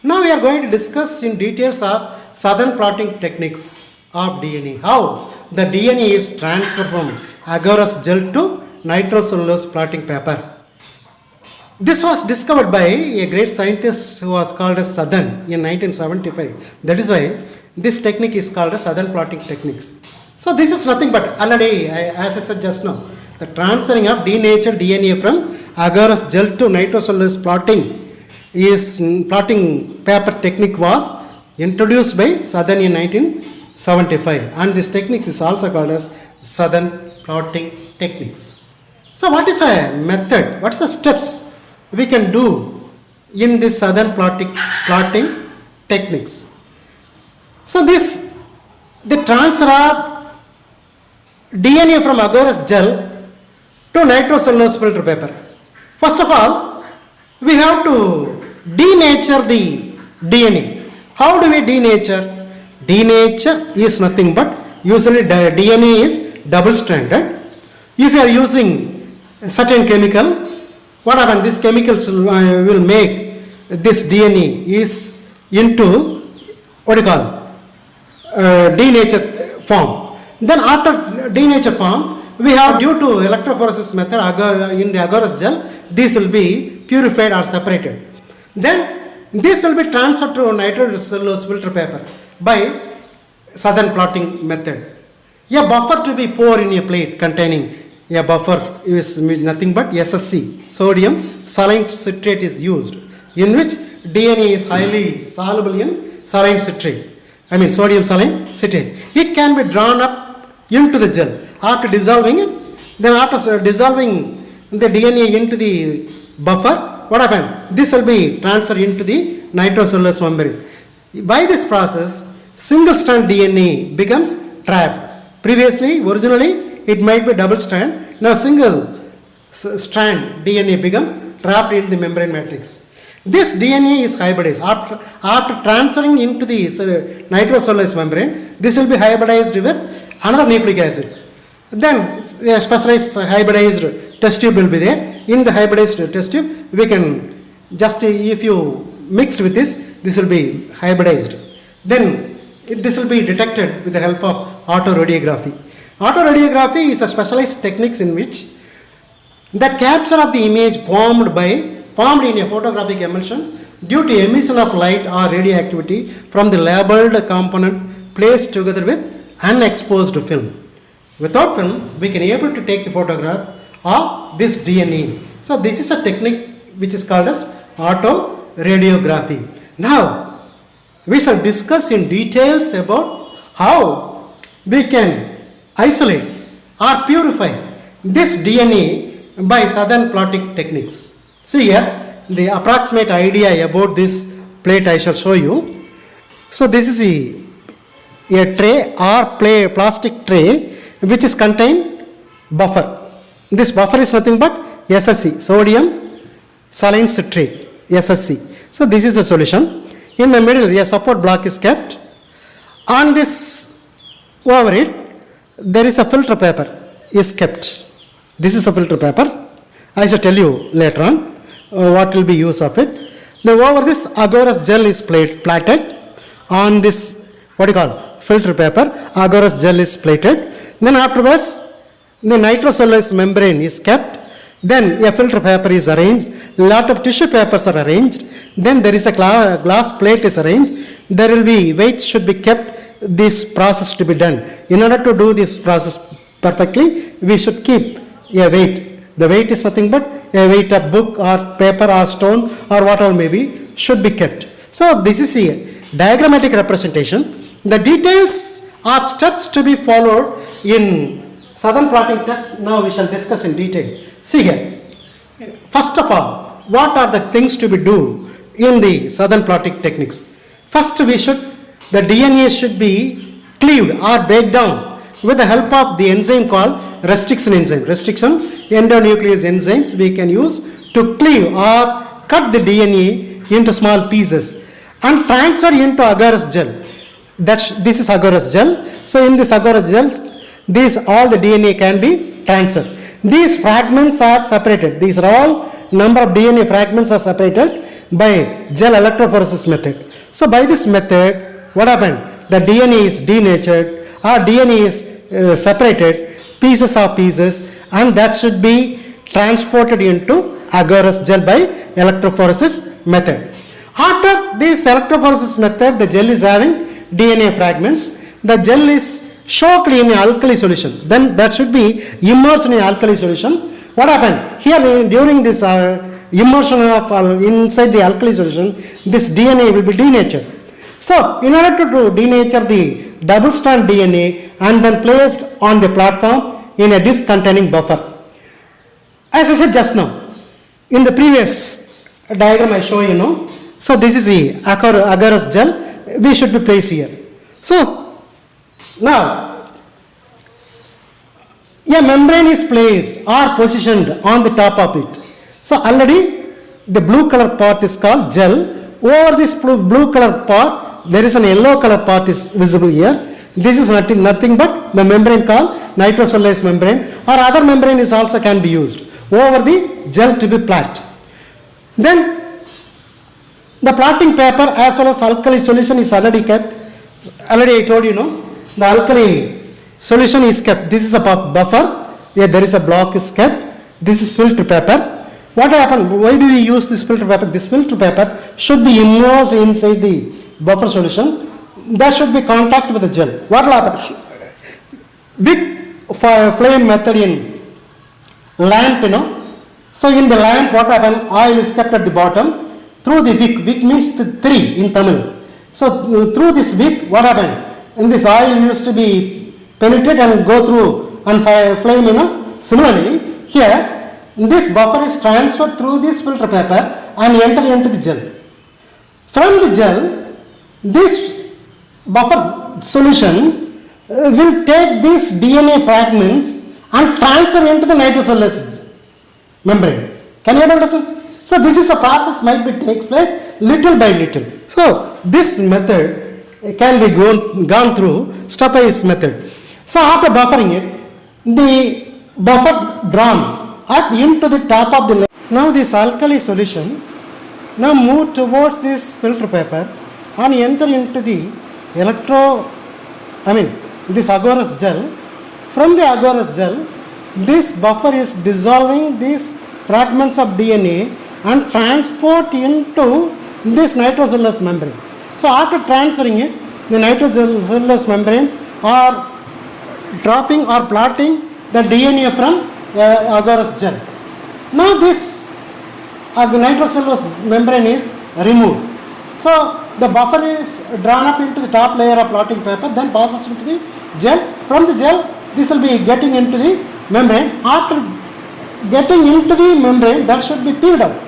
Now we are going to discuss in details of southern plotting techniques of DNA. How the DNA is transferred from agarose gel to nitrocellulose plotting paper. This was discovered by a great scientist who was called as Southern in 1975. That is why this technique is called as southern plotting techniques. So this is nothing but already, as I said just now, the transferring of denatured DNA from agarose gel to nitrocellulose plotting paper technique was introduced by Southern in 1975, and this technique is also called as southern plotting techniques. So what is a method? What is the steps we can do in this southern plotting techniques? So the transfer of DNA from agarose gel to nitrocellulose filter paper. First of all, we have to denature the DNA. How do we denature? Denature is nothing but usually DNA is double stranded. If you are using a certain chemical, what happens? These chemicals will make this DNA is into what you call denatured form. Then after denatured form, we have due to electrophoresis method in the agarose gel, these will be purified or separated. Then this will be transferred to nitrocellulose filter paper by southern plotting method. A buffer to be poured in a plate containing a buffer is nothing but SSC, sodium saline citrate is used, in which DNA is highly soluble in saline citrate. Sodium saline citrate. It can be drawn up into the gel after dissolving it. Then after dissolving the DNA into the buffer, what happens? This will be transferred into the nitrocellulose membrane. By this process, single strand DNA becomes trapped. Originally, it might be double strand. Now, single strand DNA becomes trapped in the membrane matrix. This DNA is hybridized. After transferring into the nitrocellulose membrane, this will be hybridized with another nucleic acid. Then, a specialized hybridized test tube will be there. In the hybridized test tube, we can just, if you mix with this will be hybridized. Then, this will be detected with the help of autoradiography. Autoradiography is a specialized technique in which the capture of the image formed in a photographic emulsion due to emission of light or radioactivity from the labeled component placed together with unexposed film. Without film, we can able to take the photograph of this DNA. So this is a technique which is called as autoradiography. Now, we shall discuss in details about how we can isolate or purify this DNA by southern plotting techniques. See here, the approximate idea about this plate I shall show you. So this is a tray or plastic tray which is contain buffer. This buffer is nothing but SSC, sodium saline citrate, SSC. So this is a solution. In the middle, a support block is kept. On this, over it, there is a filter paper is kept. This is a filter paper. I shall tell you later on what will be use of it. Then over this agarose gel is plated on this filter paper. Agarose gel is plated. Then afterwards, the nitrocellulose membrane is kept. Then a filter paper is arranged. Lot of tissue papers are arranged. Then there is a glass plate is arranged. There will be weights should be kept. This process to be done. In order to do this process perfectly, we should keep a weight. The weight is nothing but a weight of book or paper or stone or whatever may be should be kept. So this is a diagrammatic representation. The details of steps to be followed in southern plotting test now we shall discuss in detail. See here. First of all, what are the things to be do in the southern plotting techniques? First, the DNA should be cleaved or break down with the help of the enzyme called restriction enzyme. Restriction endonuclease enzymes we can use to cleave or cut the DNA into small pieces and transfer into agarose gel. This is agarose gel. So in this agarose gel, all the DNA can be transferred. These fragments are separated. These are all number of DNA fragments are separated by gel electrophoresis method. So by this method, what happened? The DNA is denatured or DNA is separated, pieces of pieces, and that should be transported into agarose gel by electrophoresis method. After this electrophoresis method, the gel is having DNA fragments. The gel is soaked in alkali solution. Then that should be immersed in alkali solution. What happened? Here during this immersion of inside the alkali solution, this DNA will be denatured. So in order to denature the double strand DNA and then placed on the platform in a disc containing buffer. As I said just now, in the previous diagram I show you know. So this is the agarose gel, we should be placed here. So now a membrane is placed or positioned on the top of it. So already the blue color part is called gel. Over this blue color part there is an yellow color part is visible here. This is nothing but the membrane called nitrocellulose membrane, or other membrane is also can be used over the gel to be plated. Then the plating paper as well as alkali solution is already kept. Already I told you know, the alkali solution is kept. This is a buffer. Here there is a block is kept. This is filter paper. What happened? Why do we use this filter paper? This filter paper should be immersed inside the buffer solution. There should be contact with the gel. What will happen? With flame method in lamp, you know. So in the lamp, what happened? Oil is kept at the bottom. Through the wick, wick means 3 in Tamil. So through this wick, what happened? And this oil used to be penetrate and go through and flame, you know. Similarly, here this buffer is transferred through this filter paper and enter into the gel. From the gel, this buffer solution will take these DNA fragments and transfer into the nitrocellulose membrane. Can you understand? So this is a process might be takes place little by little. So this method can be gone through stepwise method. So after buffering it, the buffer drawn up into the top of the. Now this alkali solution now move towards this filter paper and enter into the this agarose gel. From the agarose gel, this buffer is dissolving these fragments of DNA and transport into this nitrocellulose membrane. So after transferring it, the nitrocellulose membranes are dropping or plotting the DNA from agarose gel. Now this nitrocellulose membrane is removed. So the buffer is drawn up into the top layer of plotting paper, then passes into the gel. From the gel, this will be getting into the membrane. After getting into the membrane, that should be peeled out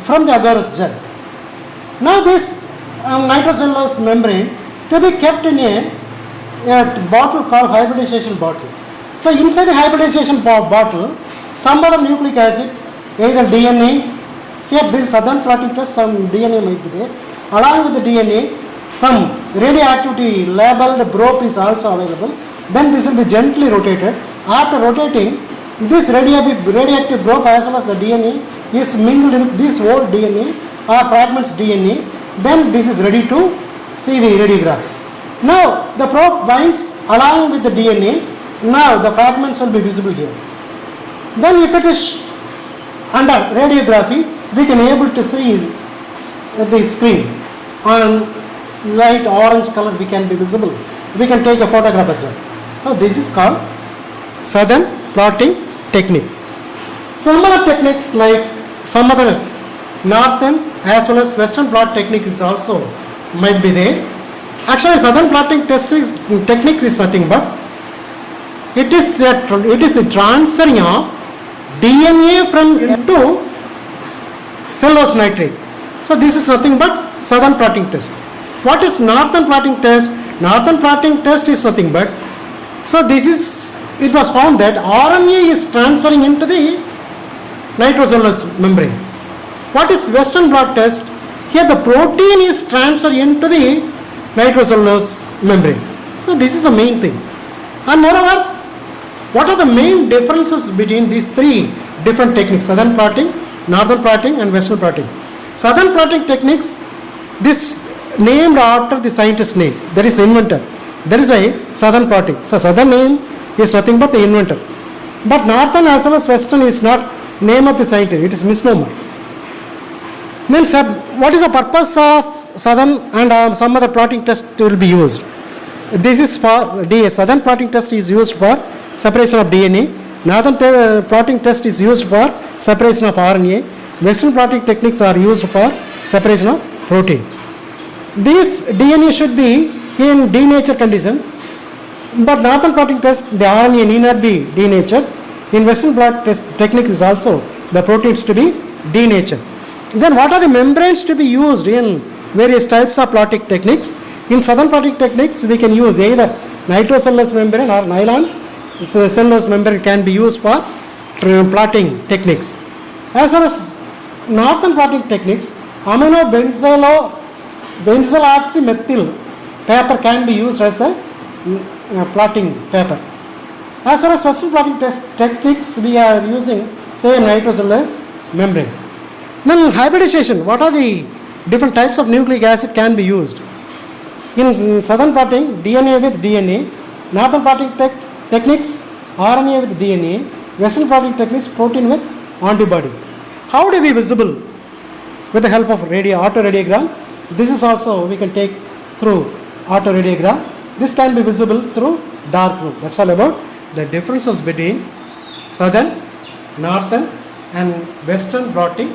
from the agarose gel. Now this nitrocellulose membrane to be kept in a bottle called hybridization bottle. So inside the hybridization bottle, some other nucleic acid, either DNA, here this southern plotting test, some DNA might be there. Along with the DNA, some radioactivity labeled probe is also available. Then this will be gently rotated. After rotating, this radioactive probe as well as the DNA is mingled in this old DNA or fragments DNA. Then this is ready to see the radiograph. Now the probe binds along with the DNA. Now the fragments will be visible here. Then if it is under radiography, we can able to see the screen on light orange color we can be visible. We can take a photograph as well. So this is called southern plotting techniques. Some other techniques like some other northern as well as western plot technique is also might be there. Actually southern plotting techniques is nothing but it is the transferring of DNA from into cellulose nitrate. So this is nothing but southern plotting test. What is northern plotting test? Northern plotting test is nothing but, so this is, it was found that RNA is transferring into the nitrocellulose membrane. What is western blot test? Here the protein is transferred into the nitrocellulose membrane. So this is the main thing. And moreover, what are the main differences between these three different techniques, southern plotting, northern plotting and western plotting? Southern blotting techniques, this named after the scientist name, that is inventor. That is why southern blotting. So southern name is nothing but the inventor. But northern as well as western is not name of the scientist, it is misnomer. Then what is the purpose of southern and some other plotting test will be used? This is for southern plotting test is used for separation of DNA. Northern plotting test is used for separation of RNA. Western plotting techniques are used for separation of protein. This DNA should be in denatured condition, but northern plotting test the RNA need not be denatured. In Western blot test techniques is also the proteins to be denatured. Then what are the membranes to be used in various types of plotting techniques? In southern plotting techniques we can use either nitrocellulose membrane or nylon cellulose membrane can be used for plotting techniques. As far as northern plotting techniques, amino benzoxymethyl paper can be used as a plotting paper. As far as western plotting techniques, we are using same nitrocellulose membrane. Then hybridization, what are the different types of nucleic acid can be used? In southern plotting, DNA with DNA, northern plotting techniques, RNA with DNA, western plotting techniques, protein with antibody. How do we visible? With the help of autoradiograph. This is also we can take through autoradiograph. This can be visible through dark room. That's all about the differences between southern, northern and western blotting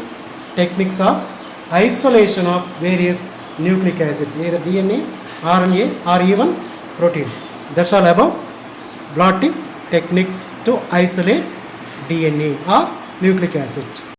techniques of isolation of various nucleic acid, either DNA, RNA or even protein. That's all about blotting techniques to isolate DNA or nucleic acid.